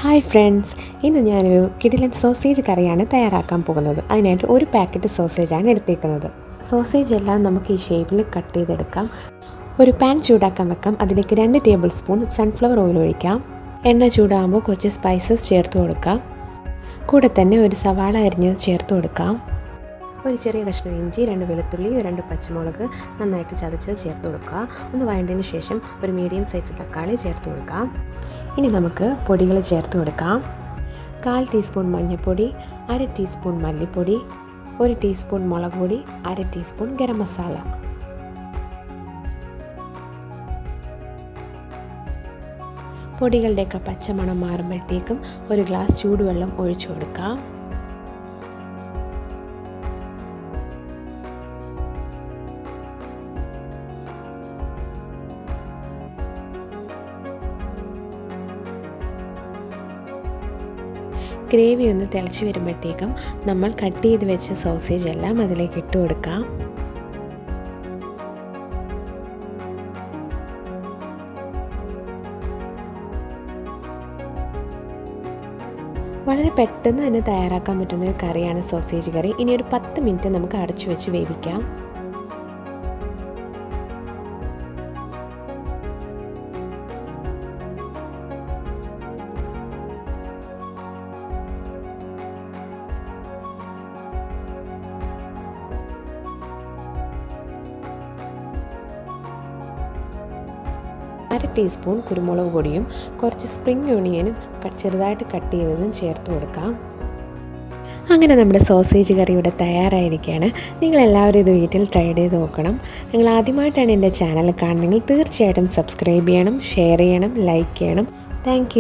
Hi friends, ഇന്ന് ഞാനൊരു കിടിലൻ സോസേജ് കറിയാണ് തയ്യാറാക്കാൻ പോകുന്നത്. അതിനായിട്ട് ഒരു പാക്കറ്റ് സോസേജാണ് എടുത്തേക്കുന്നത്. സോസേജ് എല്ലാം നമുക്ക് ഈ ഷേപ്പിൽ കട്ട് ചെയ്തെടുക്കാം. ഒരു പാൻ ചൂടാക്കാൻ വെക്കാം. അതിലേക്ക് 2 ടേബിൾ സ്പൂൺ സൺഫ്ലവർ ഓയിൽ ഒഴിക്കാം. എണ്ണ ചൂടാകുമ്പോൾ കുറച്ച് സ്പൈസസ് ചേർത്ത് കൊടുക്കാം. കൂടെ തന്നെ ഒരു സവാള അരിഞ്ഞത് ചേർത്ത് കൊടുക്കാം. ഒരു ചെറിയ കഷ്ണം ഇഞ്ചി, 2 വെളുത്തുള്ളി, 2 പച്ചമുളക് നന്നായിട്ട് ചതച്ചത് ചേർത്ത് കൊടുക്കുക. ഒന്ന് വഴണ്ടതിന് ശേഷം ഒരു മീഡിയം സൈസ് തക്കാളി ചേർത്ത് കൊടുക്കാം. ഇനി നമുക്ക് പൊടികൾ ചേർത്ത് കൊടുക്കാം. 1/4 ടീസ്പൂൺ മഞ്ഞൾപ്പൊടി, 1/2 ടീസ്പൂൺ മല്ലിപ്പൊടി, 1 ടീസ്പൂൺ മുളക് പൊടി, 1/2 ടീസ്പൂൺ ഗരം മസാല. പൊടികളുടെയൊക്കെ പച്ചമണം മാറുമ്പോഴത്തേക്കും ഒരു ഗ്ലാസ് ചൂടുവെള്ളം ഒഴിച്ചു കൊടുക്കാം. ഗ്രേവി ഒന്ന് തിളച്ച് വരുമ്പോഴത്തേക്കും നമ്മൾ കട്ട് ചെയ്ത് വെച്ച സോസേജ് എല്ലാം അതിലേക്ക് ഇട്ട് കൊടുക്കാം. വളരെ പെട്ടെന്ന് തന്നെ തയ്യാറാക്കാൻ പറ്റുന്ന ഒരു കറിയാണ് സോസേജ് കറി. ഇനി ഒരു 10 മിനിറ്റ് നമുക്ക് അടച്ചു വെച്ച് വേവിക്കാം. അര ടീസ്പൂൺ കുരുമുളക് പൊടിയും കുറച്ച് സ്പ്രിംഗ് ഒണിയനും ചെറുതായിട്ട് കട്ട് ചെയ്തതും ചേർത്ത് കൊടുക്കാം. അങ്ങനെ നമ്മുടെ സോസേജ് കറി ഇവിടെ തയ്യാറായിരിക്കുകയാണ്. നിങ്ങളെല്ലാവരും ഇത് വീട്ടിൽ ട്രൈ ചെയ്ത് നോക്കണം. നിങ്ങൾ ആദ്യമായിട്ടാണ് എൻ്റെ ചാനൽ കാണുന്നതെങ്കിൽ തീർച്ചയായിട്ടും സബ്സ്ക്രൈബ് ചെയ്യണം, ഷെയർ ചെയ്യണം, ലൈക്ക് ചെയ്യണം. താങ്ക്